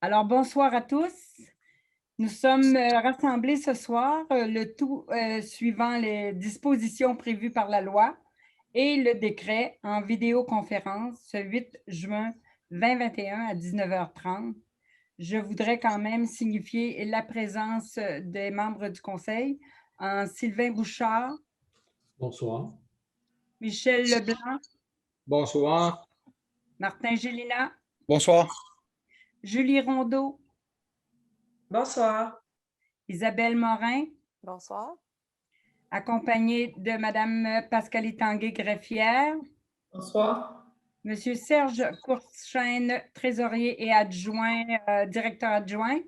Alors, bonsoir à tous. Nous sommes rassemblés ce soir, le tout suivant les dispositions prévues par la loi et le décret en vidéoconférence ce 8 juin 2021 à 19h30. Je voudrais quand même signifier la présence des membres du Conseil en Sylvain Bouchard, Bonsoir. Michel Leblanc, Bonsoir. Martin Gélina, Bonsoir. Julie Rondeau, Bonsoir. Isabelle Morin, Bonsoir. accompagnée de Mme Pascalie Tanguay-Greffière, Bonsoir. Monsieur Serge Courchaine, trésorier et adjoint, directeur adjoint,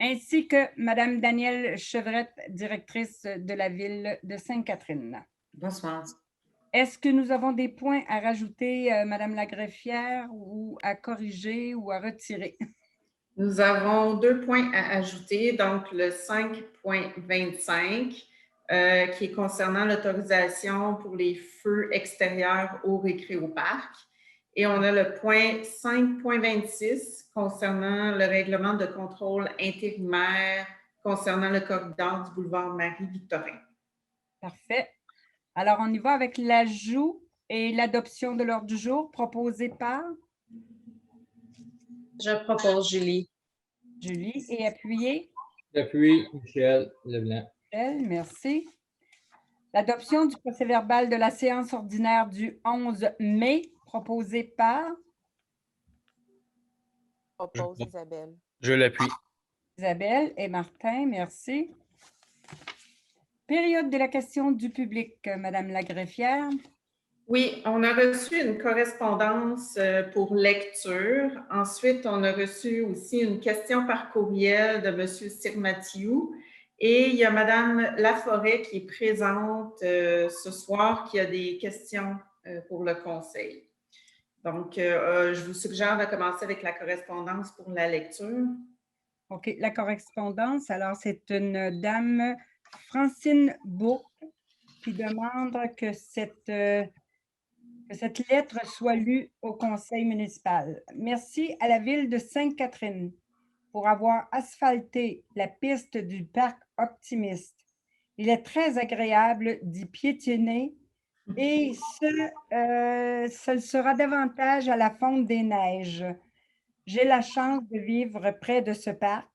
ainsi que Mme Danielle Chevrette, directrice de la ville de Sainte-Catherine. Bonsoir. Est-ce que nous avons des points à rajouter, Mme la greffière, ou à corriger ou à retirer? Nous avons 2 points à ajouter, donc le 5.25 qui est concernant l'autorisation pour les feux extérieurs au récréoparc. Et on a le point 5.26 concernant le règlement de contrôle intérimaire concernant le corridor du boulevard Marie-Victorin. Parfait. Alors, on y va avec l'ajout et l'adoption de l'ordre du jour proposé par Je propose Julie. Julie et appuyé. J'appuie Michel Leblanc. Michel, merci. L'adoption du procès-verbal de la séance ordinaire du 11 mai proposé par Propose Isabelle. Je l'appuie. Isabelle et Martin, merci. Période de la question du public, Madame la greffière. Oui, on a reçu une correspondance pour lecture. Ensuite, on a reçu aussi une question par courriel de M. Sirmatiou. Et il y a Mme Laforêt qui est présente ce soir, qui a des questions pour le Conseil. Donc, je vous suggère de commencer avec la correspondance pour la lecture. OK, la correspondance. Alors, c'est une dame, Francine Bourque, qui demande que cette lettre soit lue au conseil municipal. Merci à la ville de Sainte-Catherine pour avoir asphalté la piste du parc Optimiste. Il est très agréable d'y piétiner et ce le sera davantage à la fonte des neiges. J'ai la chance de vivre près de ce parc.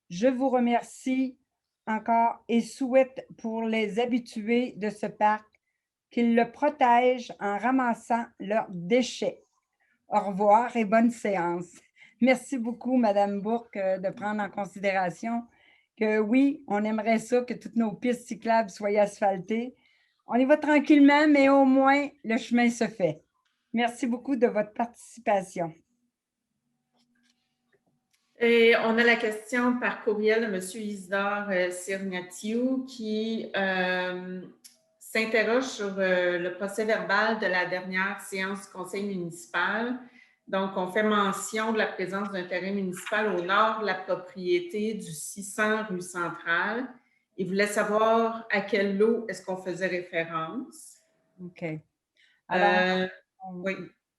Je vous remercie encore et souhaite pour les habitués de ce parc qu'ils le protègent en ramassant leurs déchets. Au revoir et bonne séance. Merci beaucoup, Madame Bourque, de prendre en considération que oui, on aimerait ça que toutes nos pistes cyclables soient asphaltées. On y va tranquillement, mais au moins, le chemin se fait. Merci beaucoup de votre participation. Et on a la question par courriel de M. Isidore Sirnatiou qui s'interroge sur le procès-verbal de la dernière séance du conseil municipal. Donc, on fait mention de la présence d'un terrain municipal au nord de la propriété du 600 rue Centrale. Il voulait savoir à quel lot est-ce qu'on faisait référence. OK. Alors, oui.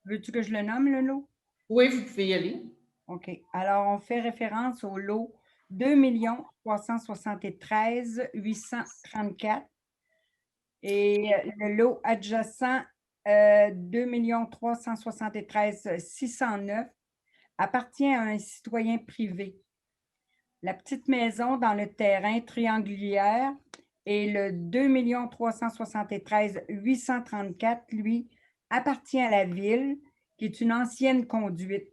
Veux-tu que je le nomme, le lot? Oui, vous pouvez y aller. OK. Alors, on fait référence au lot 2 373 834 et le lot adjacent 2 373 609 appartient à un citoyen privé. La petite maison dans le terrain triangulaire et le 2 373 834, lui, appartient à la ville, qui est une ancienne conduite,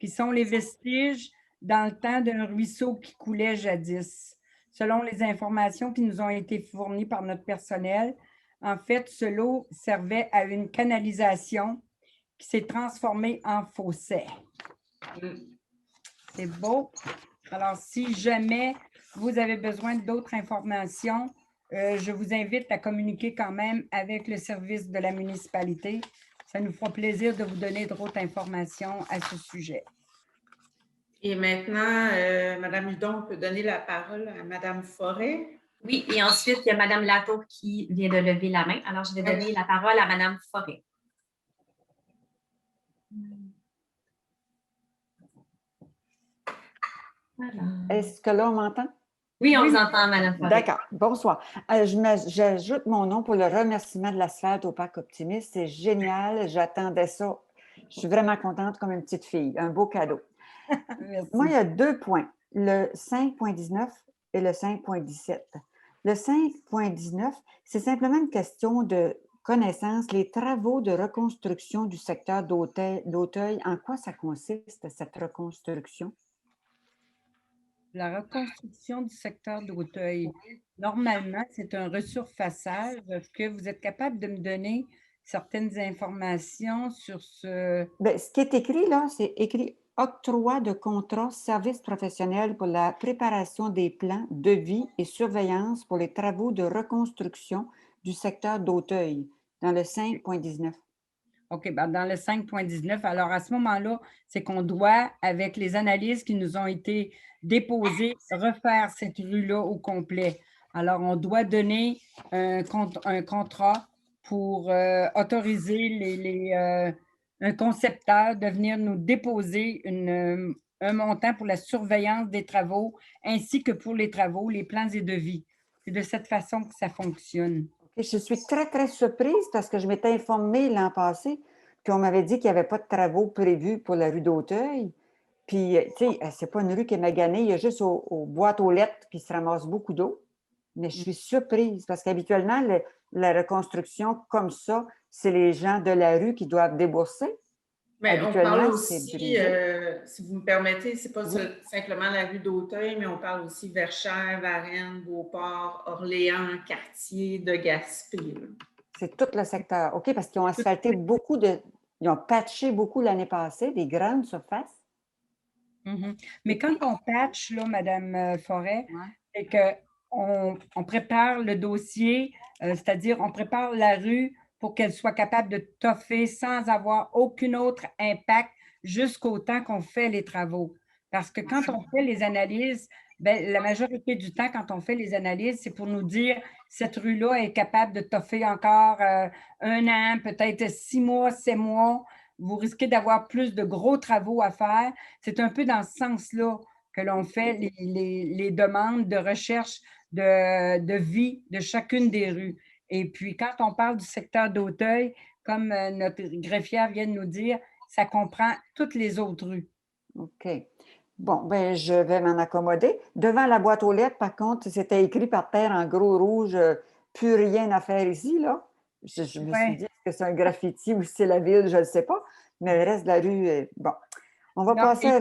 qui sont les vestiges dans le temps d'un ruisseau qui coulait jadis. Selon les informations qui nous ont été fournies par notre personnel, en fait, ce lot servait à une canalisation qui s'est transformée en fossé. C'est beau. Alors, si jamais vous avez besoin d'autres informations, je vous invite à communiquer quand même avec le service de la municipalité. Ça nous fera plaisir de vous donner d'autres informations à ce sujet. Et maintenant, Mme Hudon peut donner la parole à Mme Forêt. Oui, et ensuite, il y a Mme Latour qui vient de lever la main. Alors, je vais donner la parole à Mme Forêt. Est-ce que là, on m'entend? Oui, on vous entend, Madame Forêt. D'accord. Bonsoir. J'ajoute mon nom pour le remerciement de l'asphalte au Parc Optimiste. C'est génial. J'attendais ça. Je suis vraiment contente comme une petite fille. Un beau cadeau. Merci. Moi, il y a 2 points, le 5.19 et le 5.17. Le 5.19, c'est simplement une question de connaissance. Les travaux de reconstruction du secteur d'Auteuil, en quoi ça consiste, cette reconstruction? La reconstruction du secteur d'Auteuil, normalement, c'est un resurfaçage. Est-ce que vous êtes capable de me donner certaines informations sur ce… Bien, ce qui est écrit là, c'est écrit octroi de contrat service professionnel pour la préparation des plans, devis et surveillance pour les travaux de reconstruction du secteur d'Auteuil dans le 5.19. OK, ben dans le 5.19, alors à ce moment-là, c'est qu'on doit, avec les analyses qui nous ont été déposées, refaire cette rue-là au complet. Alors, on doit donner un contrat pour autoriser un concepteur de venir nous déposer un montant pour la surveillance des travaux, ainsi que pour les travaux, les plans et devis. C'est de cette façon que ça fonctionne. Et je suis très, très surprise parce que je m'étais informée l'an passé, puis on m'avait dit qu'il n'y avait pas de travaux prévus pour la rue d'Auteuil. Puis, tu sais, c'est pas une rue qui est maganée, il y a juste aux boîtes aux lettres qui se ramassent beaucoup d'eau. Mais je suis surprise parce qu'habituellement, la reconstruction comme ça, c'est les gens de la rue qui doivent débourser. Mais on Habituellement, parle c'est aussi, brisé. si vous me permettez, c'est pas simplement la rue d'Auteuil, mais on parle aussi Verchères, Varennes, Beauport, Orléans, Cartier, de Gaspé. là. C'est tout le secteur. OK, parce qu'ils ont asphalté beaucoup de. Ils ont patché beaucoup l'année passée, des grandes surfaces. Mhm. Mais quand on patch, là, Madame Forêt, Ouais. c'est qu'on prépare le dossier, c'est-à-dire on prépare la rue pour qu'elle soit capable de toffer sans avoir aucun autre impact jusqu'au temps qu'on fait les travaux. Parce que quand on fait les analyses, ben, la majorité du temps, quand on fait les analyses, c'est pour nous dire cette rue-là est capable de toffer encore 1 an, peut-être 6 mois, 7 mois. Vous risquez d'avoir plus de gros travaux à faire. C'est un peu dans ce sens-là que l'on fait les demandes de recherche de vie de chacune des rues. Et puis, quand on parle du secteur d'Auteuil, comme notre greffière vient de nous dire, ça comprend toutes les autres rues. OK. Bon, ben je vais m'en accommoder. Devant la boîte aux lettres, par contre, c'était écrit par terre en gros rouge, plus rien à faire ici, là. Je me suis Ouais. dit, est-ce que c'est un graffiti ou si c'est la ville, je ne sais pas. Mais le reste de la rue, bon. On va Non, passer à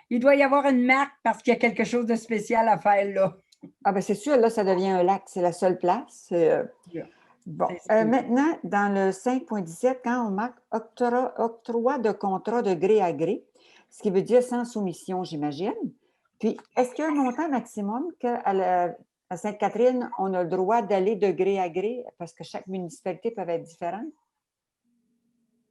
il doit y avoir une marque parce qu'il y a quelque chose de spécial à faire là. Ah, ben c'est sûr, là, ça devient un lac. C'est la seule place. Bon. C'est sûr. Maintenant, dans le 5.17, quand on marque octroi de contrat de gré à gré, ce qui veut dire sans soumission, j'imagine. Puis, est-ce qu'il y a un montant maximum qu'à Sainte-Catherine, on a le droit d'aller de gré à gré parce que chaque municipalité peut être différente?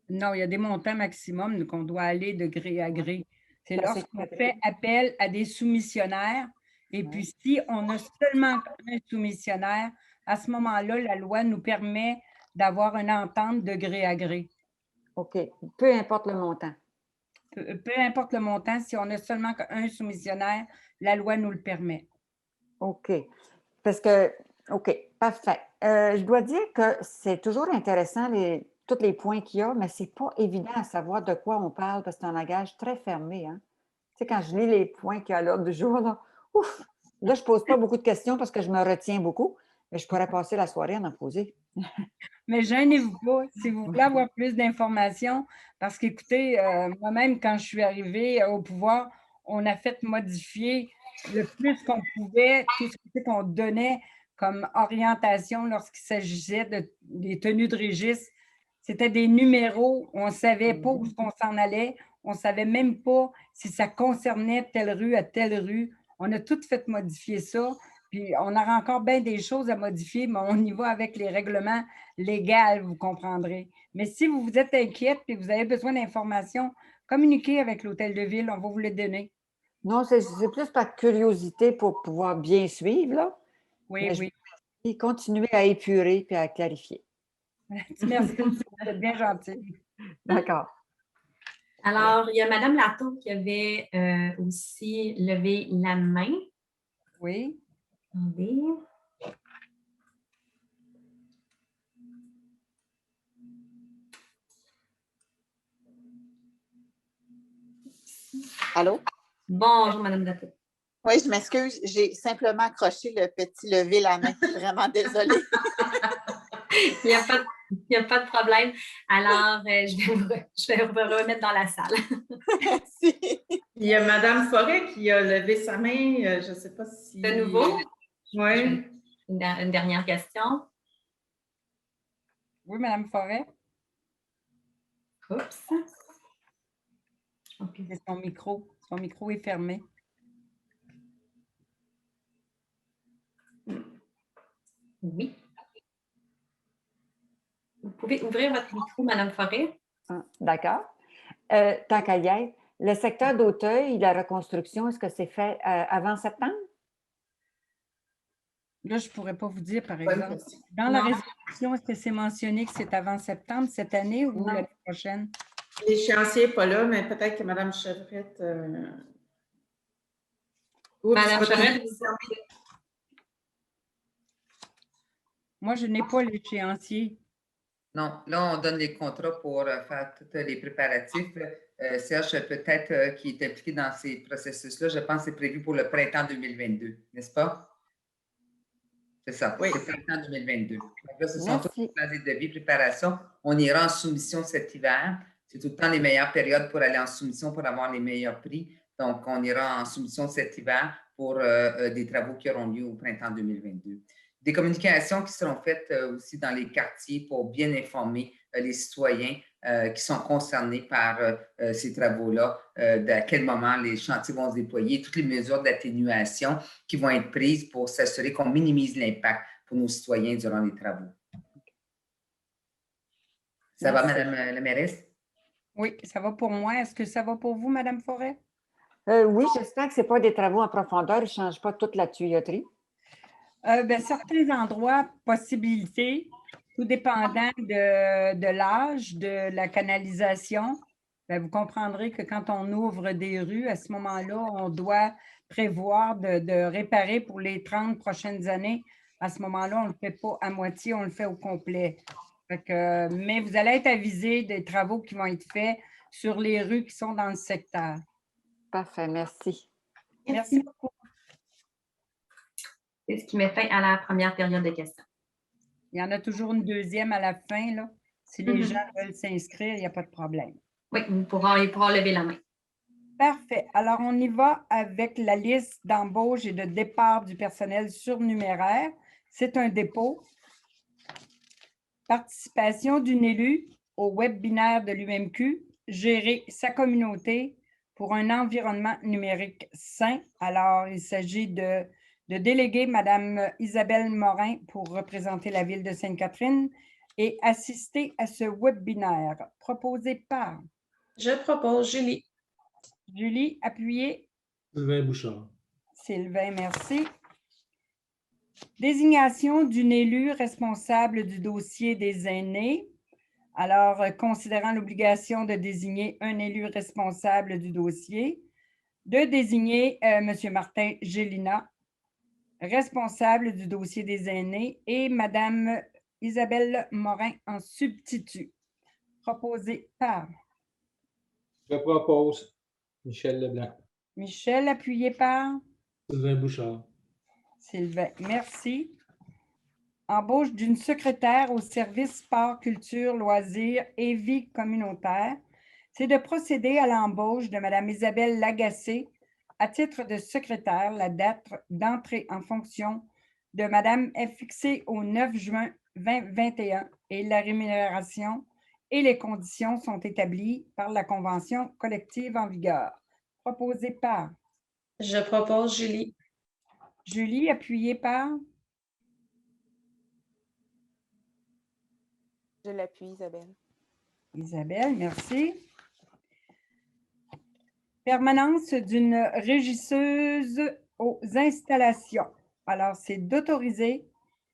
Non, il y a des montants maximums qu'on doit aller de gré à gré. C'est La lorsqu'on Sainte-Catherine. fait appel à des soumissionnaires. Et puis, si on a seulement un soumissionnaire, à ce moment-là, la loi nous permet d'avoir une entente de gré à gré. OK. Peu importe le montant. Peu importe le montant, si on a seulement un soumissionnaire, la loi nous le permet. OK. Parce que, OK, parfait. Je dois dire que c'est toujours intéressant, tous les points qu'il y a, mais ce n'est pas évident à savoir de quoi on parle parce que c'est un langage très fermé. Hein? Tu sais, quand je lis les points qu'il y a à l'ordre du jour, là, ouf, là, je ne pose pas beaucoup de questions parce que je me retiens beaucoup, mais je pourrais passer la soirée à en poser. Mais gênez-vous pas, si vous voulez avoir plus d'informations, parce qu'écoutez, moi-même, quand je suis arrivée au pouvoir, on a fait modifier le plus qu'on pouvait tout ce qu'on donnait comme orientation lorsqu'il s'agissait des tenues de registre. C'était des numéros, on ne savait pas où on s'en allait, on ne savait même pas si ça concernait telle rue à telle rue. On a tout fait modifier ça. Puis on aura encore bien des choses à modifier, mais on y va avec les règlements légaux, vous comprendrez. Mais si vous vous êtes inquiète et vous avez besoin d'informations, communiquez avec l'Hôtel de Ville, on va vous les donner. Non, c'est plus par curiosité pour pouvoir bien suivre, là. Oui, Mais oui. je vais continuer à épurer et à clarifier. Merci, vous êtes bien gentil. D'accord. Alors, il y a Madame Latour qui avait aussi levé la main. Oui. Attendez. Allô? Bonjour, Madame Latour. Oui, je m'excuse, j'ai simplement accroché le petit lever la main. Vraiment désolée. Il n'y a pas de problème. Alors, je vais vous remettre dans la salle. Merci. Il y a Madame Forêt qui a levé sa main. Je ne sais pas si… De nouveau? Oui. Une dernière question. Oui, Madame Forêt. Oups. OK. C'est son micro. Son micro est fermé. Oui. Vous pouvez ouvrir votre micro, Madame Forêt? Ah, d'accord. Tant qu'à y être, le secteur d'Auteuil, la reconstruction, est-ce que c'est fait avant septembre? Là, je ne pourrais pas vous dire, par Bonne exemple. question. Dans la Non. résolution, est-ce que c'est mentionné que c'est avant septembre cette année ou Non. l'année prochaine? L'échéancier n'est pas là, mais peut-être que Mme Chevrette… Oups, Madame votre Chevrette, micro est fermé. Moi, je n'ai pas l'échéancier. Non, là, on donne les contrats pour faire tous les préparatifs. Serge, peut-être qui est impliqué dans ces processus-là, je pense que c'est prévu pour le printemps 2022, n'est-ce pas? C'est ça, Oui. c'est le printemps 2022. Donc là, ce sont Merci. toutes les plans de vie, préparation. On ira en soumission cet hiver. C'est tout le temps les meilleures périodes pour aller en soumission pour avoir les meilleurs prix. Donc, on ira en soumission cet hiver pour des travaux qui auront lieu au printemps 2022. Des communications qui seront faites aussi dans les quartiers pour bien informer les citoyens qui sont concernés par ces travaux-là, à quel moment les chantiers vont se déployer, toutes les mesures d'atténuation qui vont être prises pour s'assurer qu'on minimise l'impact pour nos citoyens durant les travaux. Ça va, Madame la mairesse? Oui, ça va pour moi. Est-ce que ça va pour vous, Madame Forêt? Oui, j'espère que ce n'est pas des travaux en profondeur, ils ne changent pas toute la tuyauterie. Certains endroits, possibilités, tout dépendant de l'âge, de la canalisation. Vous comprendrez que quand on ouvre des rues, à ce moment-là, on doit prévoir de réparer pour les 30 prochaines années. À ce moment-là, on ne le fait pas à moitié, on le fait au complet. Mais vous allez être avisé des travaux qui vont être faits sur les rues qui sont dans le secteur. Parfait, merci. Merci beaucoup. C'est ce qui met fin à la première période de questions. Il y en a toujours une deuxième à la fin, là. Si les gens veulent s'inscrire, il n'y a pas de problème. Oui, ils pourront lever la main. Parfait. Alors, on y va avec la liste d'embauche et de départ du personnel surnuméraire. C'est un dépôt. Participation d'une élue au webinaire de l'UMQ, gérer sa communauté pour un environnement numérique sain. Alors, il s'agit de déléguer Mme Isabelle Morin pour représenter la ville de Sainte-Catherine et assister à ce webinaire proposé par… Je propose Julie. Julie, appuyez. Sylvain Bouchard. Sylvain, merci. Désignation d'une élue responsable du dossier des aînés. Alors, considérant l'obligation de désigner un élu responsable du dossier, de désigner M. Martin Gélina, responsable du dossier des aînés, et Mme Isabelle Morin en substitut. Proposé par… Je propose Michel Leblanc. Michel, appuyé par… Sylvain Bouchard. Sylvain, merci. Embauche d'une secrétaire au service sport, culture, loisirs et vie communautaire. C'est de procéder à l'embauche de Mme Isabelle Lagacé à titre de secrétaire. La date d'entrée en fonction de Mme est fixée au 9 juin 2021 et la rémunération et les conditions sont établies par la convention collective en vigueur. Proposé par… Je propose Julie. Julie, appuyée par… Je l'appuie, Isabelle. Isabelle, merci. Permanence d'une régisseuse aux installations. Alors, c'est d'autoriser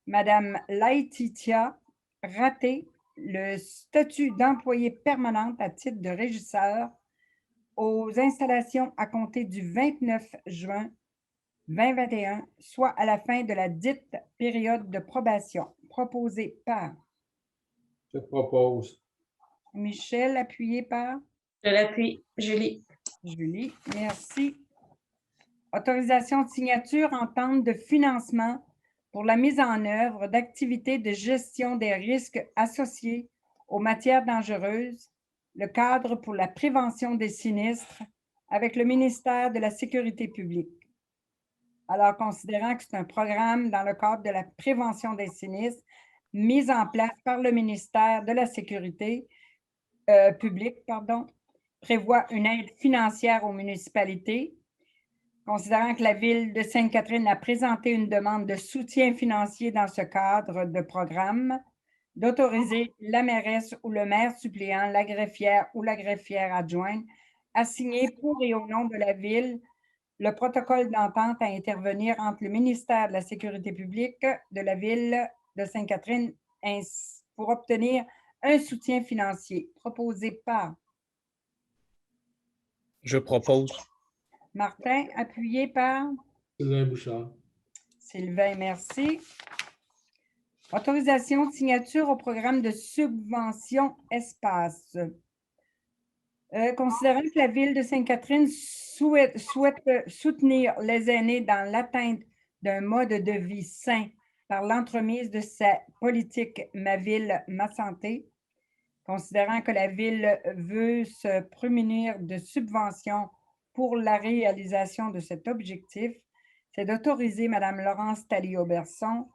Mme Laetitia Raté le statut d'employée permanente à titre de régisseur aux installations à compter du 29 juin 2021, soit à la fin de la dite période de probation. Proposé par Je propose. Michel, appuyé par Je l'appuie. Julie. Julie. Merci. Autorisation de signature entente de financement pour la mise en œuvre d'activités de gestion des risques associés aux matières dangereuses, le cadre pour la prévention des sinistres avec le ministère de la Sécurité publique. Alors, considérant que c'est un programme dans le cadre de la prévention des sinistres mis en place par le ministère de la Sécurité publique, prévoit une aide financière aux municipalités. Considérant que la Ville de Sainte-Catherine a présenté une demande de soutien financier dans ce cadre de programme, d'autoriser la mairesse ou le maire suppléant, la greffière ou la greffière adjointe à signer pour et au nom de la Ville le protocole d'entente à intervenir entre le ministère de la Sécurité publique de la Ville de Sainte-Catherine pour obtenir un soutien financier proposé par Je propose. Martin, appuyé par Sylvain Bouchard. Sylvain, merci. Autorisation de signature au programme de subvention espace. Considérant que la Ville de Sainte-Catherine souhaite soutenir les aînés dans l'atteinte d'un mode de vie sain par l'entremise de sa politique Ma Ville, Ma Santé, considérant que la Ville veut se prémunir de subventions pour la réalisation de cet objectif, c'est d'autoriser Mme Laurence Talley-Auberson,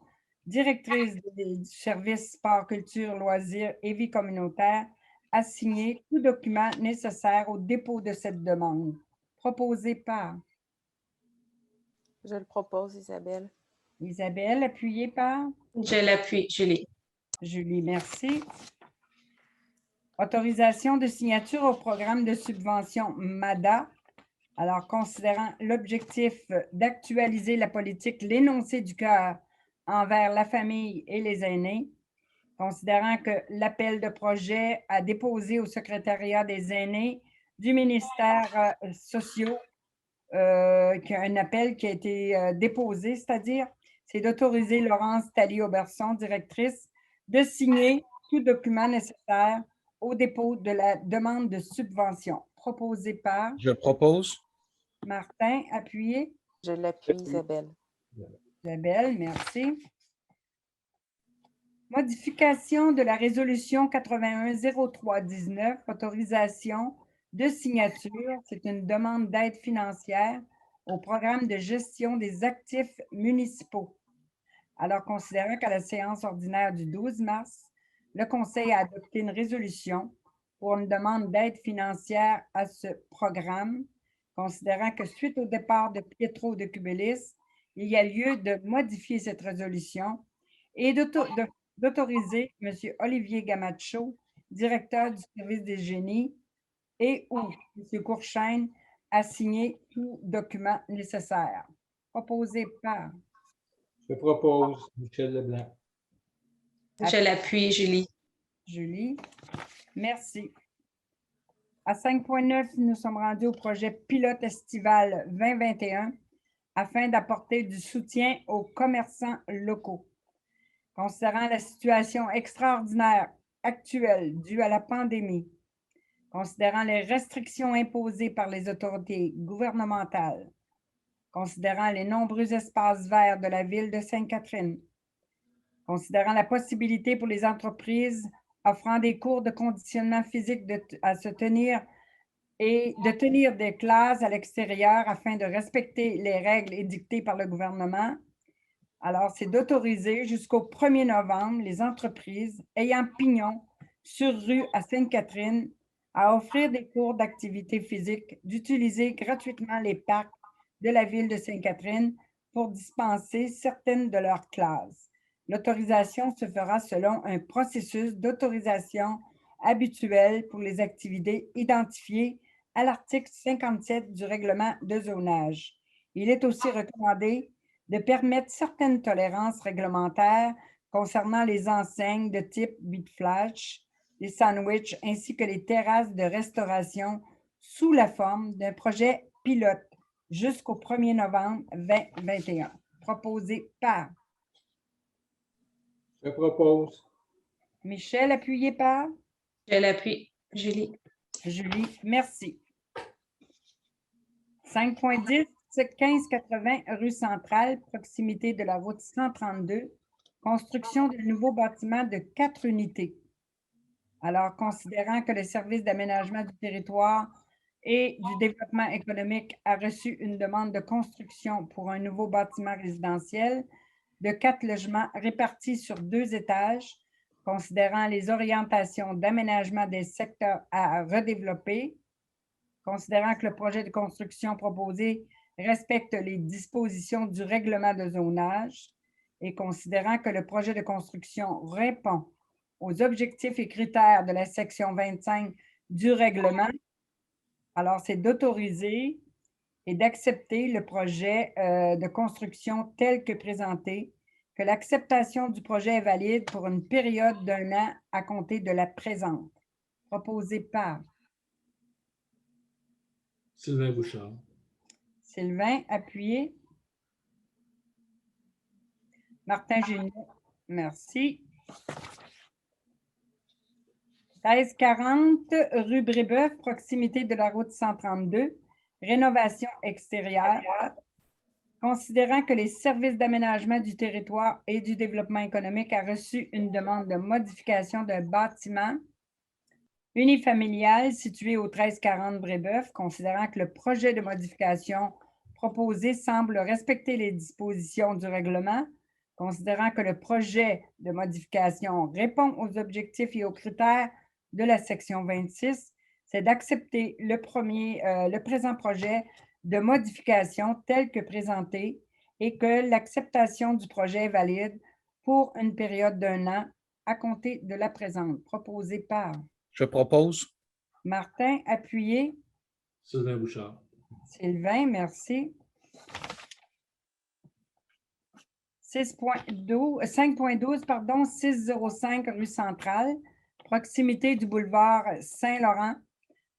directrice du service sport, culture, loisirs et vie communautaire, à signer tout document nécessaire au dépôt de cette demande. Proposé par Je le propose, Isabelle. Isabelle, appuyée par Je l'appuie. Julie. Julie, merci. Autorisation de signature au programme de subvention MADA. Alors, considérant l'objectif d'actualiser la politique L'énoncé du cœur envers la famille et les aînés, considérant que l'appel de projet à déposer au secrétariat des aînés du ministère social, qu'il y a un appel qui a été déposé, c'est-à-dire, c'est d'autoriser Laurence Talley-Auberson, directrice, de signer tout document nécessaire au dépôt de la demande de subvention. Proposé par Je propose. Martin, appuyé. Je l'appuie, Isabelle. Isabelle, merci. Modification de la résolution 81-03-19, autorisation de signature. C'est une demande d'aide financière au programme de gestion des actifs municipaux. Alors, considérant qu'à la séance ordinaire du 12 mars, le Conseil a adopté une résolution pour une demande d'aide financière à ce programme, considérant que suite au départ de Pietro de Cubelis, il y a lieu de modifier cette résolution et d'autoriser M. Olivier Gamacho, directeur du service des génies, et ou M. Courchaine à signer tout document nécessaire. Proposé par Je propose. Michel Leblanc. Je l'appuie, Julie. Julie. Merci. À 5.9, nous sommes rendus au projet pilote estival 2021 afin d'apporter du soutien aux commerçants locaux. Considérant la situation extraordinaire actuelle due à la pandémie, considérant les restrictions imposées par les autorités gouvernementales, considérant les nombreux espaces verts de la Ville de Sainte-Catherine, considérant la possibilité pour les entreprises offrant des cours de conditionnement physique à se tenir et de tenir des classes à l'extérieur afin de respecter les règles édictées par le gouvernement. Alors, c'est d'autoriser jusqu'au 1er novembre les entreprises ayant pignon sur rue à Sainte-Catherine à offrir des cours d'activité physique, d'utiliser gratuitement les parcs de la Ville de Sainte-Catherine pour dispenser certaines de leurs classes. L'autorisation se fera selon un processus d'autorisation habituel pour les activités identifiées à l'article 57 du règlement de zonage. Il est aussi recommandé de permettre certaines tolérances réglementaires concernant les enseignes de type Beat Flash, les sandwichs ainsi que les terrasses de restauration sous la forme d'un projet pilote jusqu'au 1er novembre 2021. Proposé par Je propose. Michel, appuyé par Je l'appuie, Julie. Julie. Merci. 5.10, 1580 rue Centrale, proximité de la route 132, construction d'un nouveau bâtiment de 4 unités. Alors, considérant que le service d'aménagement du territoire et du développement économique a reçu une demande de construction pour un nouveau bâtiment résidentiel de 4 logements répartis sur 2 étages, considérant les orientations d'aménagement des secteurs à redévelopper, considérant que le projet de construction proposé respecte les dispositions du règlement de zonage et considérant que le projet de construction répond aux objectifs et critères de la section 25 du règlement, alors c'est d'autoriser et d'accepter le projet de construction tel que présenté, que l'acceptation du projet est valide pour une période d'1 an à compter de la présente. Proposé par Sylvain Bouchard. Sylvain, appuyé. Martin Géniot, merci. 1340 rue Brébeuf, proximité de la route 132, rénovation extérieure. Considérant que les services d'aménagement du territoire et du développement économique a reçu une demande de modification d'un bâtiment unifamilial situé au 1340 Brébeuf, considérant que le projet de modification proposé semble respecter les dispositions du règlement, considérant que le projet de modification répond aux objectifs et aux critères de la section 26, c'est d'accepter le présent projet de modification tel que présenté et que l'acceptation du projet est valide pour une période d'1 an à compter de la présente. Proposé par Je propose. Martin, appuyé. Sylvain Bouchard. Sylvain, merci. 5.12, pardon, 605 rue Centrale, proximité du boulevard Saint-Laurent,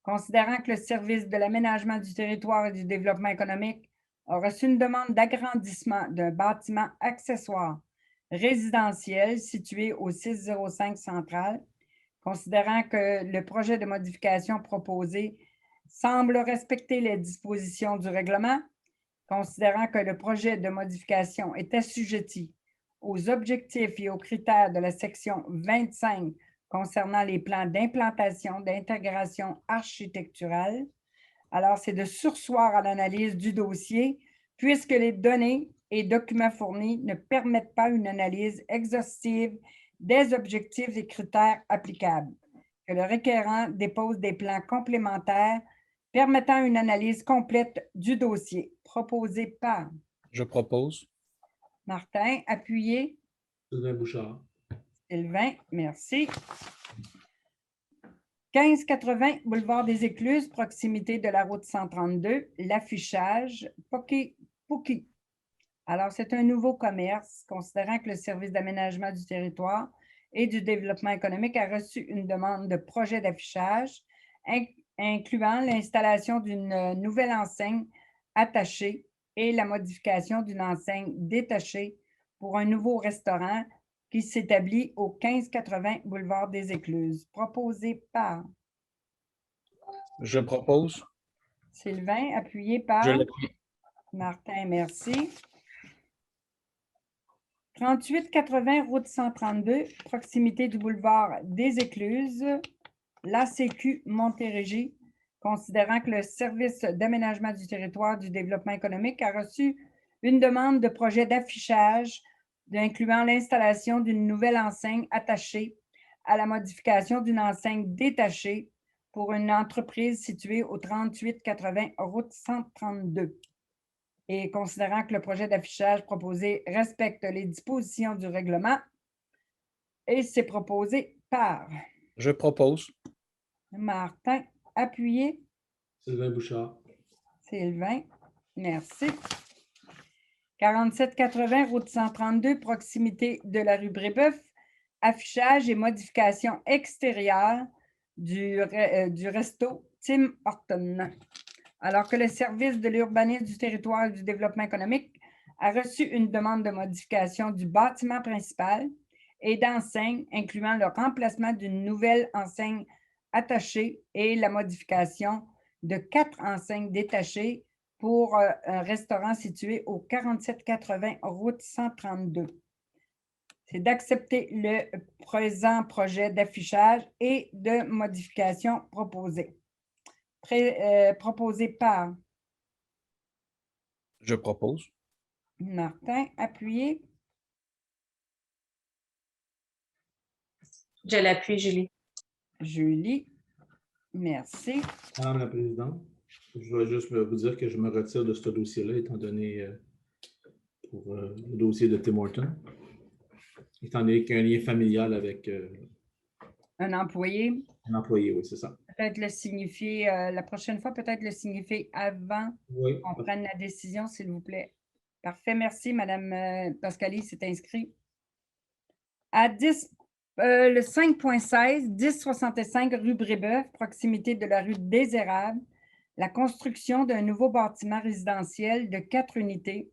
considérant que le service de l'aménagement du territoire et du développement économique a reçu une demande d'agrandissement d'un bâtiment accessoire résidentiel situé au 605 Centrale, considérant que le projet de modification proposé semble respecter les dispositions du règlement, considérant que le projet de modification est assujetti aux objectifs et aux critères de la section 25 concernant les plans d'implantation, d'intégration architecturale. Alors, c'est de surseoir à l'analyse du dossier puisque les données et documents fournis ne permettent pas une analyse exhaustive des objectifs et critères applicables. Que le requérant dépose des plans complémentaires permettant une analyse complète du dossier. Proposé par Je propose. Martin, appuyé. Sylvain Bouchard. Sylvain, merci. 1580 boulevard des Écluses, proximité de la route 132, l'affichage Poki. Alors, c'est un nouveau commerce, considérant que le service d'aménagement du territoire et du développement économique a reçu une demande de projet d'affichage, incluant l'installation d'une nouvelle enseigne attachée et la modification d'une enseigne détachée pour un nouveau restaurant qui s'établit au 1580 boulevard des Écluses. Proposé par Je propose. Sylvain, appuyé par Je l'appuie. Martin, merci. 3880 route 132, proximité du boulevard des Écluses, l'ACQ Montérégie, considérant que le service d'aménagement du territoire du développement économique a reçu une demande de projet d'affichage incluant l'installation d'une nouvelle enseigne attachée à la modification d'une enseigne détachée pour une entreprise située au 3880 route 132. Et considérant que le projet d'affichage proposé respecte les dispositions du règlement, et c'est proposé par Je propose. Martin, appuyé. Sylvain Bouchard. Sylvain, merci. 4780 route 132, proximité de la rue Brébeuf, affichage et modification extérieure du resto Tim Horton. Alors que le service de l'urbanisme du territoire et du développement économique a reçu une demande de modification du bâtiment principal et d'enseigne, incluant le remplacement d'une nouvelle enseigne attachée et la modification de 4 enseignes détachées pour un restaurant situé au 4780 route 132. C'est d'accepter le présent projet d'affichage et de modification proposé. Proposé par Je propose. Martin, appuyé. Je l'appuie, Julie. Julie, merci. Madame la Présidente, je vais juste vous dire que je me retire de ce dossier-là, étant donné pour le dossier de Tim Horton, étant donné qu'il y a un lien familial avec Un employé, un employé, oui, c'est ça. peut-être le signifier la prochaine fois, peut-être le signifier avant Oui, qu'on prenne la décision, s'il vous plaît. Parfait, merci. Madame Pascali s'est inscrite. À 10, le 5.16, 1065 rue Brébeuf, proximité de la rue des Érables, la construction d'un nouveau bâtiment résidentiel de 4 unités,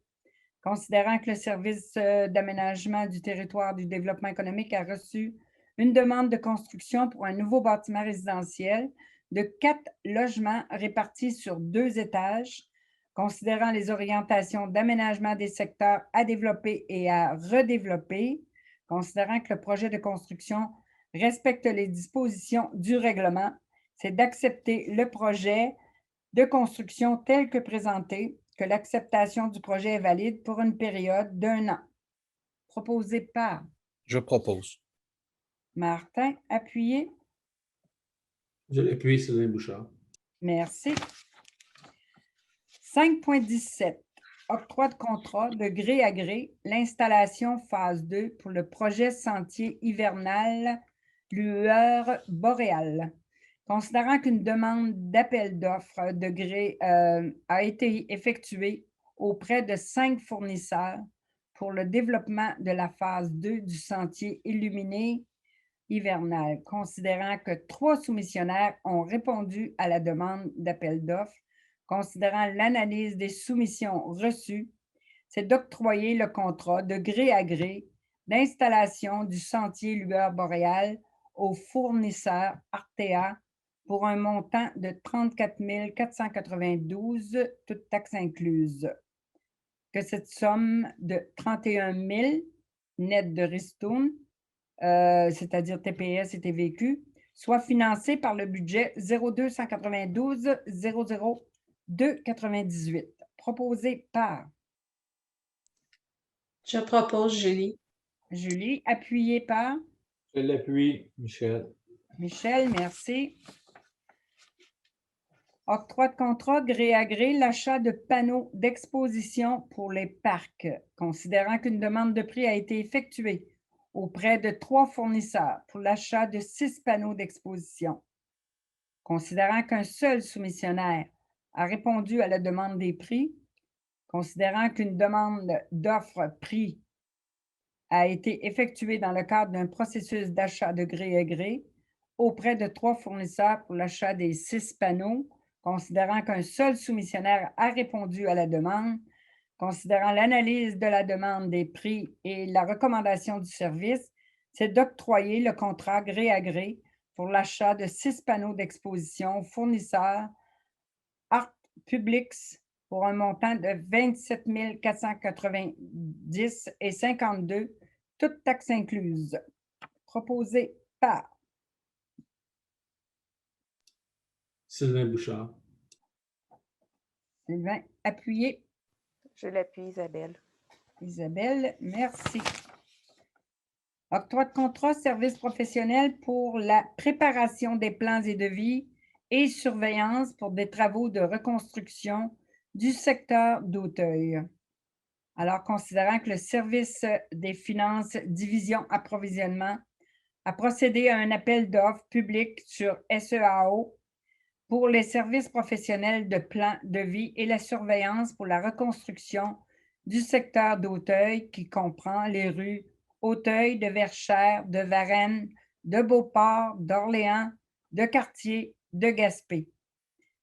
considérant que le service d'aménagement du territoire du développement économique a reçu une demande de construction pour un nouveau bâtiment résidentiel de 4 logements répartis sur 2 étages, considérant les orientations d'aménagement des secteurs à développer et à redévelopper, considérant que le projet de construction respecte les dispositions du règlement, c'est d'accepter le projet de construction tel que présenté, que l'acceptation du projet est valide pour une période d'1 an. Proposé par Je propose. Martin, appuyé. je l'appuie, Sylvain Bouchard. Merci. 5.17. Octroi de contrat de gré à gré, l'installation phase 2 pour le projet sentier hivernal Lueur boréale. Considérant qu'une demande d'appel d'offres de gré a été effectuée auprès de 5 fournisseurs pour le développement de la phase 2 du sentier illuminé hivernal, considérant que 3 soumissionnaires ont répondu à la demande d'appel d'offres, considérant l'analyse des soumissions reçues, c'est d'octroyer le contrat de gré à gré d'installation du sentier Lueur boréale au fournisseur Artea pour un montant de 34 492, toutes taxes incluses. Que cette somme de 31 000 net de ristourne, c'est-à-dire TPS et TVQ, soit financée par le budget 0292 00 298, proposé par Je propose, Julie. Julie, appuyé par Je l'appuie, Michel. Michel, merci. Octroi de contrat gré à gré, l'achat de panneaux d'exposition pour les parcs, considérant qu'une demande de prix a été effectuée auprès de 3 fournisseurs pour l'achat de 6 panneaux d'exposition. Considérant qu'un seul soumissionnaire a répondu à la demande des prix, considérant qu'une demande d'offre prix a été effectuée dans le cadre d'un processus d'achat de gré à gré auprès de 3 fournisseurs pour l'achat des 6 panneaux, considérant qu'un seul soumissionnaire a répondu à la demande, considérant l'analyse de la demande des prix et la recommandation du service, c'est d'octroyer le contrat gré à gré pour l'achat de 6 panneaux d'exposition aux fournisseurs Art Publix pour un montant de 27 490 et 52, toutes taxes incluses. Proposé par Sylvain Bouchard. Sylvain, appuyé. Je l'appuie, Isabelle. Isabelle, merci. Octroi de contrat service professionnel pour la préparation des plans et devis et surveillance pour des travaux de reconstruction du secteur d'Auteuil. Alors, considérant que le service des finances division approvisionnement a procédé à un appel d'offres public sur SEAO pour les services professionnels de plan de vie et la surveillance pour la reconstruction du secteur d'Auteuil qui comprend les rues Auteuil, de Verchères, de Varennes, de Beauport, d'Orléans, de Cartier, de Gaspé.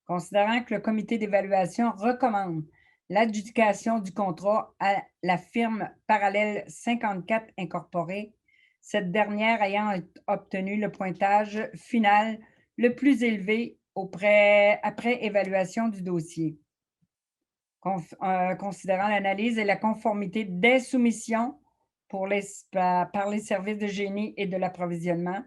Considérant que le comité d'évaluation recommande l'adjudication du contrat à la firme Parallèle 54 Incorporée, cette dernière ayant obtenu le pointage final le plus élevé après évaluation du dossier. Considérant l'analyse et la conformité des soumissions par les services de génie et de l'approvisionnement,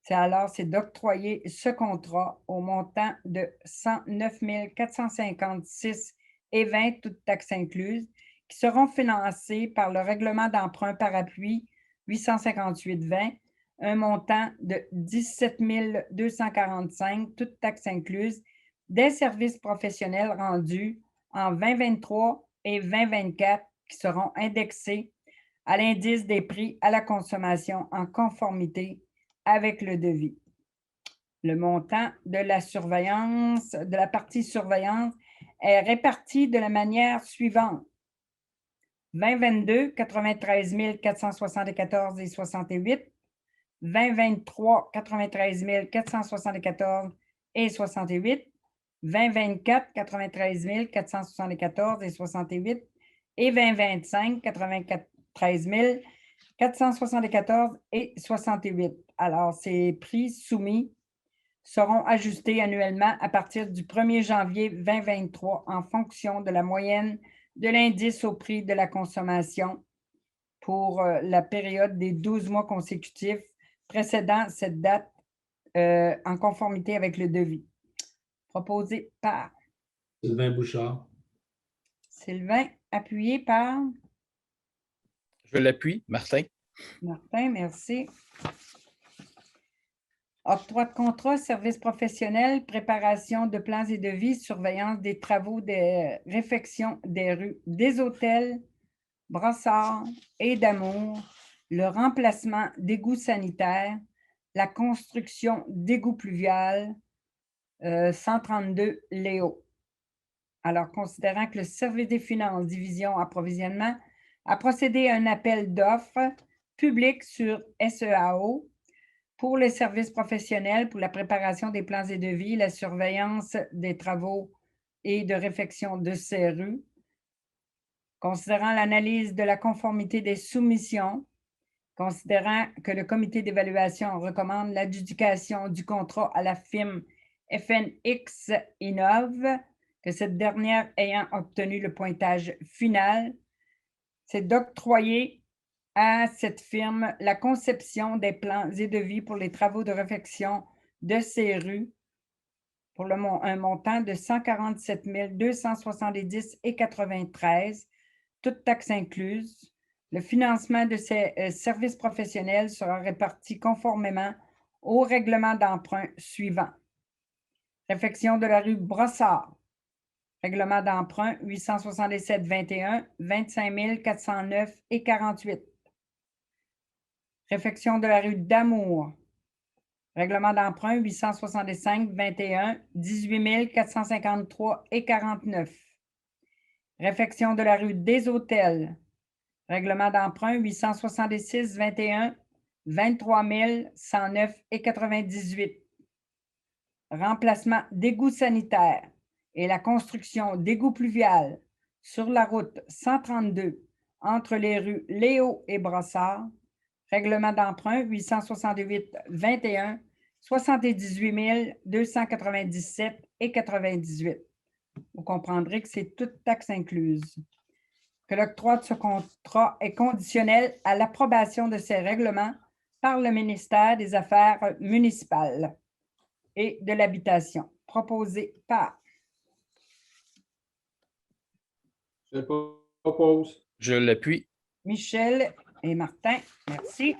c'est d'octroyer ce contrat au montant de 109 456,20 toutes taxes incluses, qui seront financés par le règlement d'emprunt par appui 858,20, un montant de 17 245, toutes taxes incluses, des services professionnels rendus en 2023 et 2024 qui seront indexés à l'indice des prix à la consommation en conformité avec le devis. Le montant de la surveillance, de la partie surveillance, est réparti de la manière suivante. 2022, 93 474,68. 2023, 93 474,68. 2024, 93 474,68. Et 2025, 93 474,68. Alors, ces prix soumis seront ajustés annuellement à partir du 1er janvier 2023 en fonction de la moyenne de l'indice au prix de la consommation pour la période des 12 mois consécutifs précédant cette date en conformité avec le devis. Proposé par Sylvain Bouchard. Sylvain, appuyé par Je l'appuie. Martin. Martin, merci. Octroi de contrat, services professionnels, préparation de plans et devis, surveillance des travaux de réfection des rues des hôtels, Brossard et d'Amour, le remplacement d'égouts sanitaires, la construction d'égouts pluviales, 132 Léo. Alors, considérant que le Service des finances, division approvisionnement, a procédé à un appel d'offres public sur SEAO pour les services professionnels, pour la préparation des plans et devis, la surveillance des travaux et de réfection de ces rues, considérant l'analyse de la conformité des soumissions, considérant que le comité d'évaluation recommande l'adjudication du contrat à la firme FNX Innov, que cette dernière ayant obtenu le pointage final, c'est d'octroyer à cette firme la conception des plans et devis pour les travaux de réfection de ces rues pour un montant de 147 270,93, toutes taxes incluses. Le financement de ces services professionnels sera réparti conformément au règlement d'emprunt suivant. Réfection de la rue Brossard. Règlement d'emprunt 877,21, 25 409,48. Réfection de la rue d'Amour. Règlement d'emprunt 865,21, 18 453,49. Réfection de la rue des Hôtels. Règlement d'emprunt 866,21, 23 109,98. Remplacement d'égouts sanitaires et la construction d'égouts pluviales sur la route 132 entre les rues Léo et Brossard. Règlement d'emprunt 868,21, 78 297,98. Vous comprendrez que c'est toute taxe incluse. Que l'octroi de ce contrat est conditionnel à l'approbation de ces règlements par le ministère des Affaires municipales et de l'Habitation. Proposé par Je propose. Je l'appuie. Michel et Martin. Merci.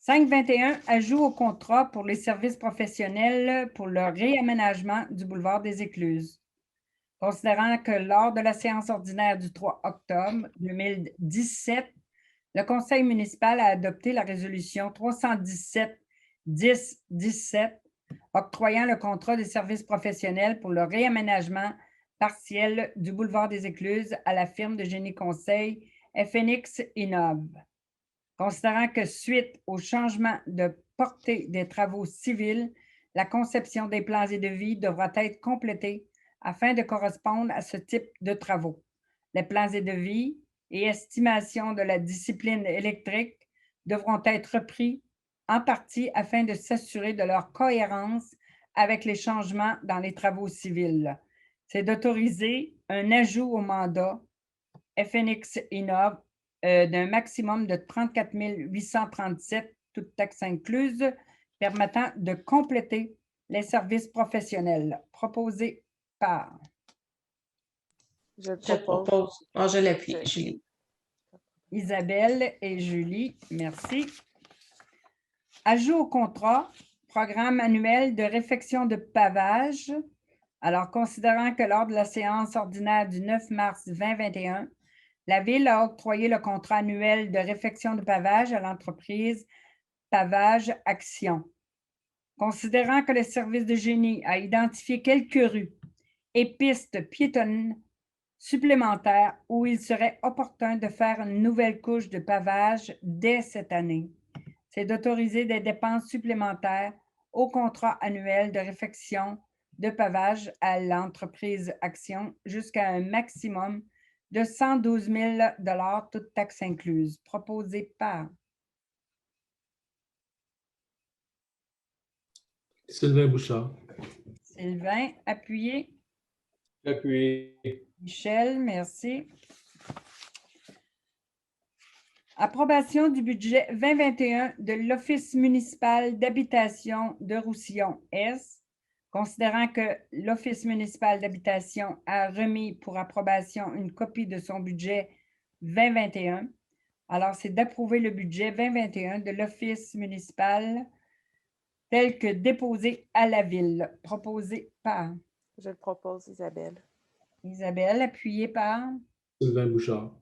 5.21, ajout au contrat pour les services professionnels pour le réaménagement du boulevard des Écluses. Considérant que lors de la séance ordinaire du 3 octobre 2017, le Conseil municipal a adopté la résolution 317-10-17 octroyant le contrat des services professionnels pour le réaménagement partiel du boulevard des Écluses à la firme de génie conseil FNX Innov. Considérant que suite au changement de portée des travaux civils, La conception des plans et devis devra être complétée afin de correspondre à ce type de travaux. Les plans et devis et estimations de la discipline électrique devront être repris en partie afin de s'assurer de leur cohérence avec les changements dans les travaux civils. C'est d'autoriser un ajout au mandat FNX Innov d'un maximum de 34 837, toutes taxes incluses, permettant de compléter les services professionnels proposés par. Je le Je propose. propose. Ah, je l'appuie, Julie. Isabelle et Julie, merci. Ajout au contrat, programme annuel de réfection de pavage. Alors, considérant que lors de la séance ordinaire du 9 mars 2021, la Ville a octroyé le contrat annuel de réfection de pavage à l'entreprise Pavage Action. Considérant que le service de génie a identifié quelques rues et pistes piétonnes supplémentaires où il serait opportun de faire une nouvelle couche de pavage dès cette année, c'est d'autoriser des dépenses supplémentaires au contrat annuel de réfection de pavage à l'entreprise Action jusqu'à un maximum de 112 000 $, toutes taxes incluses, proposé par. Sylvain Bouchard. Sylvain, appuyé. Appuyé. Michel, merci. Approbation du budget 2021 de l'Office municipal d'habitation de Roussillon-Est. Considérant que l'Office municipal d'habitation a remis pour approbation une copie de son budget 2021, alors c'est d'approuver le budget 2021 de l'Office municipal tel que déposé à la Ville, proposé par. Je le propose, Isabelle. Isabelle, appuyée par. Sylvain Bouchard.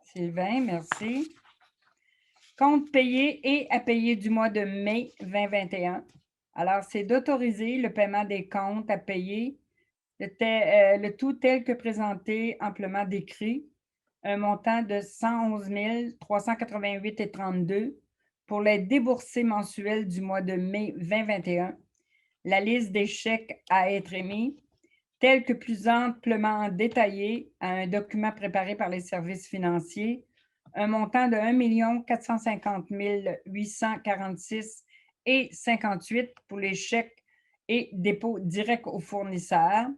Sylvain, merci. Compte payé et à payer du mois de mai 2021. Alors, c'est d'autoriser le paiement des comptes à payer, le tout tel que présenté, amplement décrit, un montant de 111 388,32 pour les déboursés mensuels du mois de mai 2021. La liste des chèques à être émis, telle que plus amplement détaillée à un document préparé par les services financiers, un montant de 1 450 846,58 pour les chèques et dépôts directs aux fournisseurs,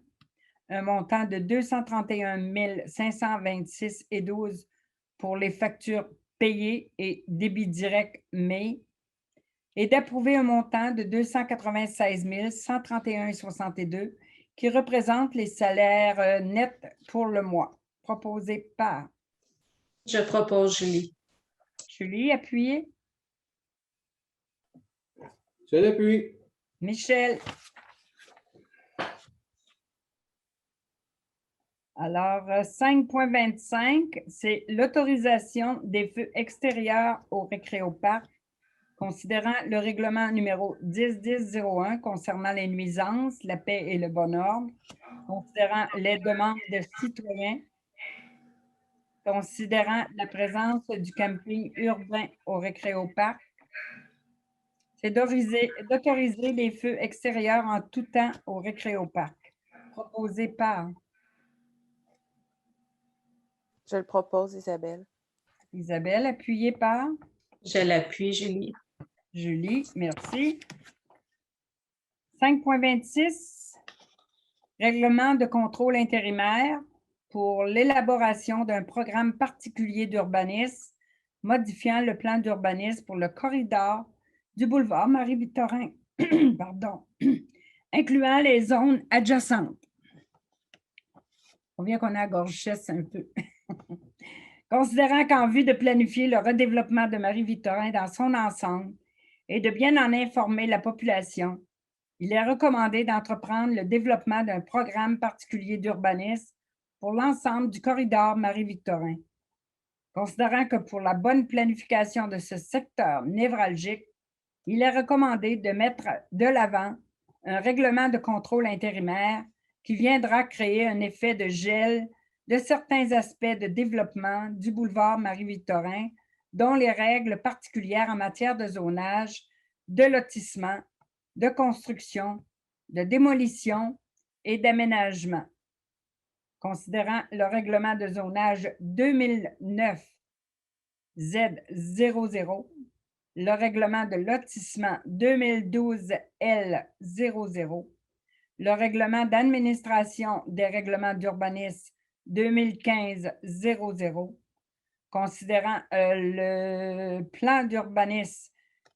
un montant de 231 526,12 pour les factures payées et débits directs mai, et d'approuver un montant de 296 131,62 qui représente les salaires nets pour le mois, proposé par. Je propose, Julie. Julie, appuyée. Je l'appuie. Michel. Alors, 5.25, c'est l'autorisation des feux extérieurs au récréoparc, considérant le règlement numéro 10-10-01 concernant les nuisances, la paix et le bon ordre, considérant les demandes de citoyens, considérant la présence du camping urbain au récréoparc, c'est d'autoriser les feux extérieurs en tout temps au récréoparc, proposé par. Je le propose, Isabelle. Isabelle, appuyée par. Je l'appuie, Julie. Julie, merci. 5.26, règlement de contrôle intérimaire pour l'élaboration d'un programme particulier d'urbanisme modifiant le plan d'urbanisme pour le corridor du boulevard Marie-Victorin, pardon, incluant les zones adjacentes. On vient qu'on a la gorge chesse un peu. Considérant qu'en vue de planifier le redéveloppement de Marie-Victorin dans son ensemble et de bien en informer la population, il est recommandé d'entreprendre le développement d'un programme particulier d'urbanisme pour l'ensemble du corridor Marie-Victorin. Considérant que pour la bonne planification de ce secteur névralgique, il est recommandé de mettre de l'avant un règlement de contrôle intérimaire qui viendra créer un effet de gel de certains aspects de développement du boulevard Marie-Victorin, dont les règles particulières en matière de zonage, de lotissement de construction, de démolition et d'aménagement. Considérant le règlement de zonage 2009 Z00, le règlement de lotissement 2012 L00, le règlement d'administration des règlements d'urbanisme 2015-00, considérant le plan d'urbanisme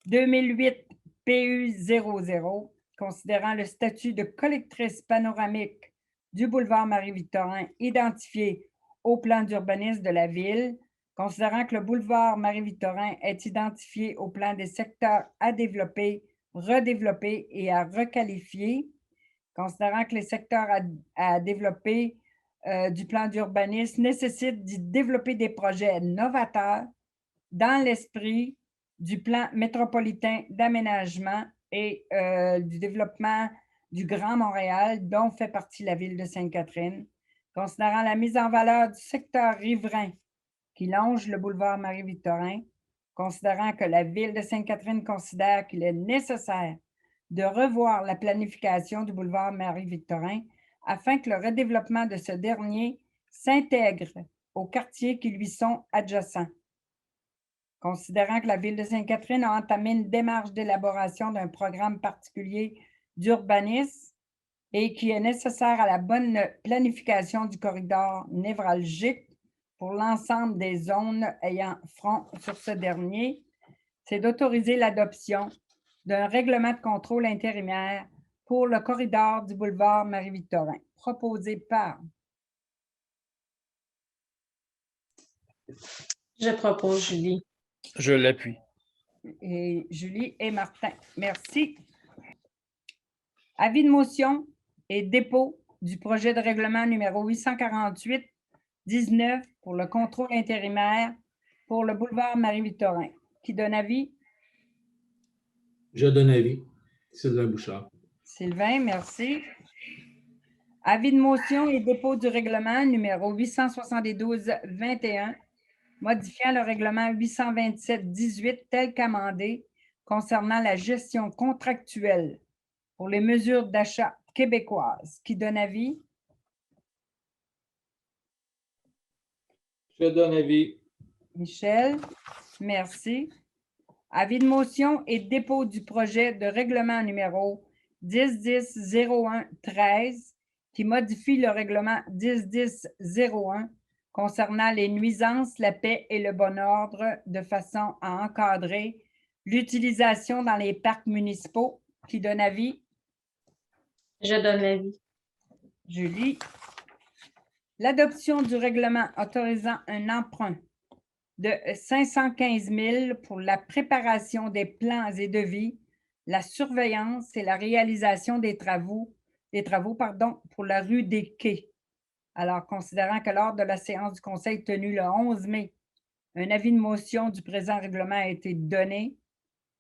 2008 PU00, considérant le statut de collectrice panoramique du boulevard Marie-Victorin identifié au plan d'urbanisme de la ville, considérant que le boulevard Marie-Victorin est identifié au plan des secteurs à développer, redévelopper et à requalifier, considérant que les secteurs à développer du plan d'urbanisme nécessitent d'y développer des projets novateurs dans l'esprit du plan métropolitain d'aménagement et du développement du Grand Montréal, dont fait partie la ville de Sainte-Catherine, considérant la mise en valeur du secteur riverain qui longe le boulevard Marie-Victorin, considérant que la ville de Sainte-Catherine considère qu'il est nécessaire de revoir la planification du boulevard Marie-Victorin afin que le redéveloppement de ce dernier s'intègre aux quartiers qui lui sont adjacents. Considérant que la ville de Sainte-Catherine a entamé une démarche d'élaboration d'un programme particulier d'urbanisme et qui est nécessaire à la bonne planification du corridor névralgique pour l'ensemble des zones ayant front sur ce dernier, c'est d'autoriser l'adoption d'un règlement de contrôle intérimaire pour le corridor du boulevard Marie-Victorin, proposé par... Je propose Julie. Je l'appuie. Et Julie et Martin. Merci. Avis de motion et dépôt du projet de règlement numéro 848-19 pour le contrôle intérimaire pour le boulevard Marie-Victorin. Qui donne avis? Je donne avis. Sylvain Bouchard. Sylvain, merci. Avis de motion et dépôt du règlement numéro 872-21, modifiant le règlement 827-18 tel qu'amendé concernant la gestion contractuelle pour les mesures d'achat québécoises. Qui donne avis? Je donne avis. Michel, merci. Avis de motion et dépôt du projet de règlement numéro 1010-01-13 qui modifie le règlement 1010-01 concernant les nuisances, la paix et le bon ordre de façon à encadrer l'utilisation dans les parcs municipaux. Qui donne avis? Je donne avis. Julie. L'adoption du règlement autorisant un emprunt de 515 000 pour la préparation des plans et devis, la surveillance et la réalisation des travaux pour la rue des Quais. Alors, considérant que lors de la séance du Conseil tenue le 11 mai, un avis de motion du présent règlement a été donné,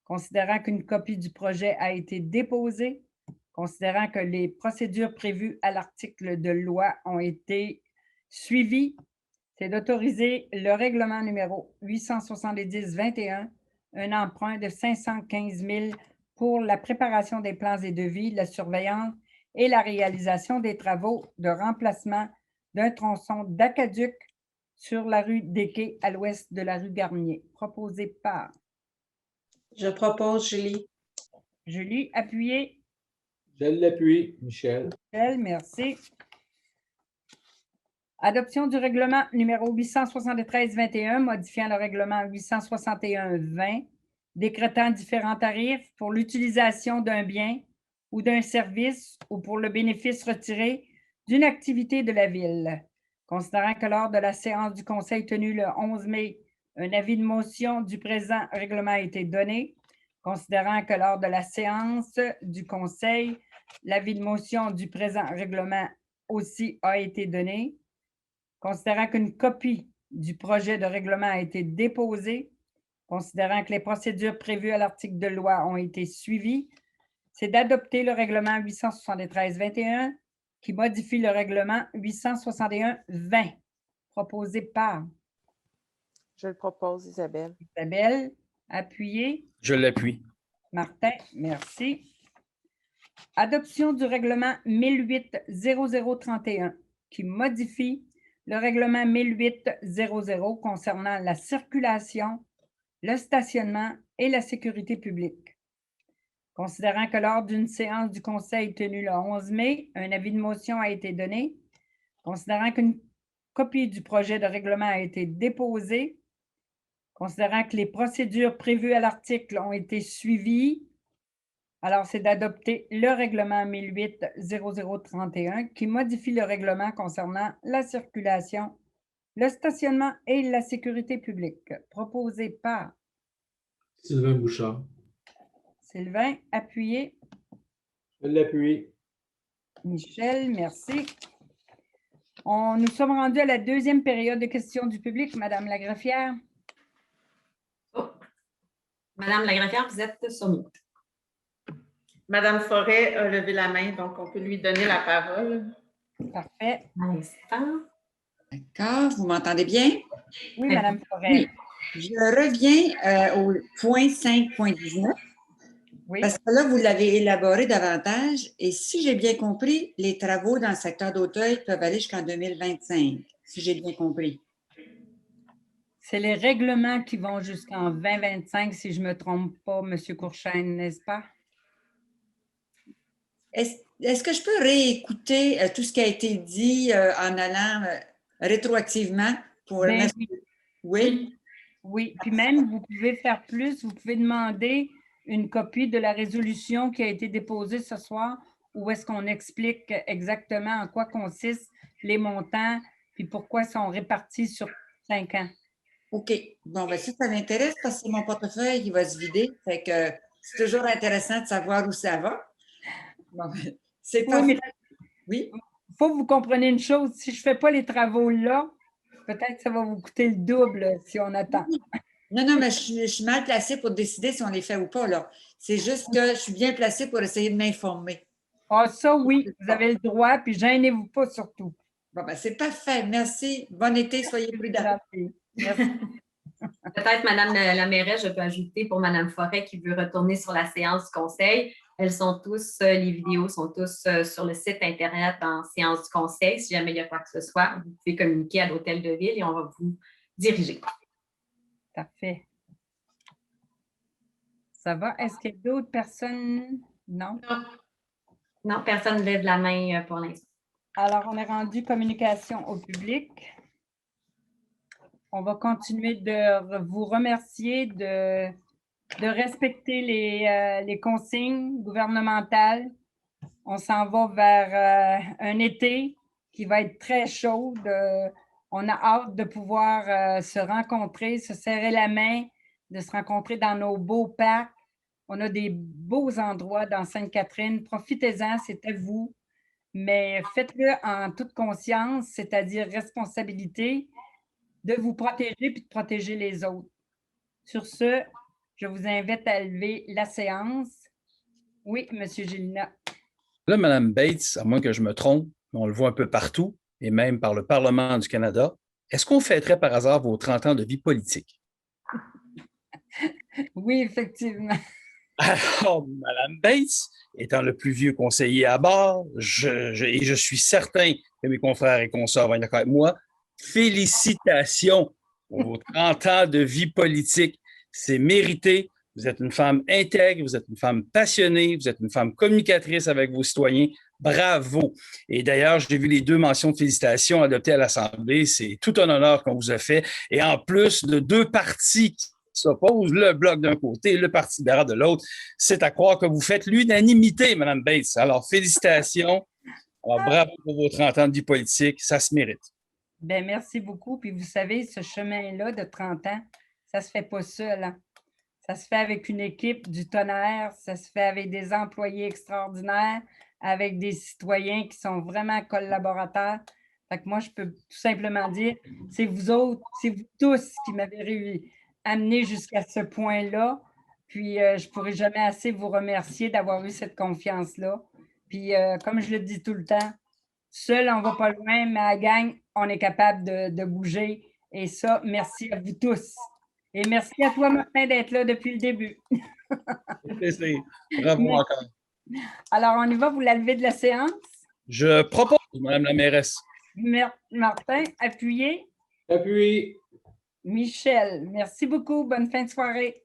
considérant qu'une copie du projet a été déposée, considérant que les procédures prévues à l'article de loi ont été suivies, c'est d'autoriser le règlement numéro 870-21, un emprunt de 515 000 pour la préparation des plans et devis, la surveillance et la réalisation des travaux de remplacement d'un tronçon d'aqueduc sur la rue des Quais à l'ouest de la rue Garnier, proposé par... Je propose Julie. Julie, appuyez. Je l'appuie, Michel. Michel, merci. Adoption du règlement numéro 873-21, modifiant le règlement 861-20, décrétant différents tarifs pour l'utilisation d'un bien ou d'un service ou pour le bénéfice retiré d'une activité de la ville. Considérant que lors de la séance du Conseil tenue le 11 mai, un avis de motion du présent règlement a été donné, considérant que lors de la séance du Conseil, l'avis de motion du présent règlement aussi a été donné, considérant qu'une copie du projet de règlement a été déposée, considérant que les procédures prévues à l'article de loi ont été suivies, c'est d'adopter le règlement 873-21 qui modifie le règlement 861-20 proposé par... Je le propose, Isabelle. Isabelle, appuyez. Je l'appuie. Martin, merci. Adoption du règlement 1008-0031 qui modifie le règlement 1008-00 concernant la circulation, le stationnement et la sécurité publique. Considérant que lors d'une séance du Conseil tenue le 11 mai, un avis de motion a été donné, considérant qu'une copie du projet de règlement a été déposée, considérant que les procédures prévues à l'article ont été suivies, alors c'est d'adopter le règlement 1008-0031 qui modifie le règlement concernant la circulation, le stationnement et la sécurité publique, proposé par Sylvain Bouchard. Sylvain, appuyé. Je l'appuie. Michel, merci. Nous sommes rendus à la deuxième période de questions du public. Madame la greffière. Oh. Madame la greffière, vous êtes sur mute. Madame Forêt a levé la main, donc on peut lui donner la parole. Parfait. Un instant. D'accord, vous m'entendez bien? Oui, Madame Forêt. Oui. Je reviens au point 5.19. Oui. Parce que là, vous l'avez élaboré davantage. Et si j'ai bien compris, les travaux dans le secteur d'Auteuil peuvent aller jusqu'en 2025, si j'ai bien compris. C'est les règlements qui vont jusqu'en 2025, si je ne me trompe pas, M. Courchaine, n'est-ce pas? Est-ce que je peux réécouter tout ce qui a été dit en allant rétroactivement pour Ben mettre... oui. Oui? Oui, puis même, vous pouvez faire plus, vous pouvez demander une copie de la résolution qui a été déposée ce soir, où est-ce qu'on explique exactement en quoi consistent les montants, puis pourquoi ils sont répartis sur 5 ans. OK. Bon, ben ça m'intéresse parce que c'est mon portefeuille qui va se vider. Fait que c'est toujours intéressant de savoir où ça va. Bon, c'est Oui, mais oui. il faut que vous compreniez une chose, si je ne fais pas les travaux là, peut-être que ça va vous coûter le double si on attend. Non, mais je suis mal placée pour décider si on les fait ou pas, là. C'est juste que je suis bien placée pour essayer de m'informer. Ah, ça, oui, vous avez le droit, puis gênez-vous pas surtout. Bon, ben c'est parfait. Merci. Bon été, soyez prudents. Merci. Peut-être, Madame la mairesse, je peux ajouter pour Madame Forêt qui veut retourner sur la séance du conseil. Elles sont tous, les vidéos sont tous sur le site Internet en séance du conseil. Si jamais il y a quoi que ce soit, vous pouvez communiquer à l'hôtel de ville et on va vous diriger. Parfait. Ça va? Est-ce qu'il y a d'autres personnes? Non? Non, personne ne lève la main pour l'instant. Alors, on est rendu communication au public. On va continuer de vous remercier de respecter les consignes gouvernementales. On s'en va vers un été qui va être très chaud. On a hâte de pouvoir se rencontrer, se serrer la main, de se rencontrer dans nos beaux parcs. On a des beaux endroits dans Sainte-Catherine. Profitez-en, c'est à vous. Mais faites-le en toute conscience, c'est-à-dire responsabilité, de vous protéger et de protéger les autres. Sur ce, je vous invite à lever la séance. Oui, M. Gélina. Là, Mme Bates, à moins que je me trompe, on le voit un peu partout, et même par le Parlement du Canada, est-ce qu'on fêterait par hasard vos 30 ans de vie politique? Oui, effectivement. Alors, Mme Bates, étant le plus vieux conseiller à bord, et je suis certain que mes confrères et consorts vont être d'accord avec moi, félicitations pour vos 30 ans de vie politique. C'est mérité. Vous êtes une femme intègre, vous êtes une femme passionnée, vous êtes une femme communicatrice avec vos citoyens. Bravo. Et d'ailleurs, j'ai vu les 2 mentions de félicitations adoptées à l'Assemblée. C'est tout un honneur qu'on vous a fait. Et en plus de 2 partis qui s'opposent, le Bloc d'un côté, le Parti libéral de l'autre, c'est à croire que vous faites l'unanimité, Mme Bates. Alors, félicitations. Alors, bravo pour vos 30 ans de vie politique. Ça se mérite. Bien, merci beaucoup. Puis vous savez, ce chemin-là de 30 ans, ça ne se fait pas seul. Hein? Ça se fait avec une équipe du tonnerre, ça se fait avec des employés extraordinaires, avec des citoyens qui sont vraiment collaborateurs. Fait que moi, je peux tout simplement dire, c'est vous autres, c'est vous tous qui m'avez amené jusqu'à ce point-là. Puis, je ne pourrai jamais assez vous remercier d'avoir eu cette confiance-là. Puis, comme je le dis tout le temps, seul, on ne va pas loin, mais à la gang, on est capable de bouger. Et ça, merci à vous tous. Et merci à toi, Martin, d'être là depuis le début. Bravo encore. Alors, on y va, vous la levez de la séance. Je propose, Madame la mairesse. Martin, appuyez. Appuyé. Michel, merci beaucoup. Bonne fin de soirée.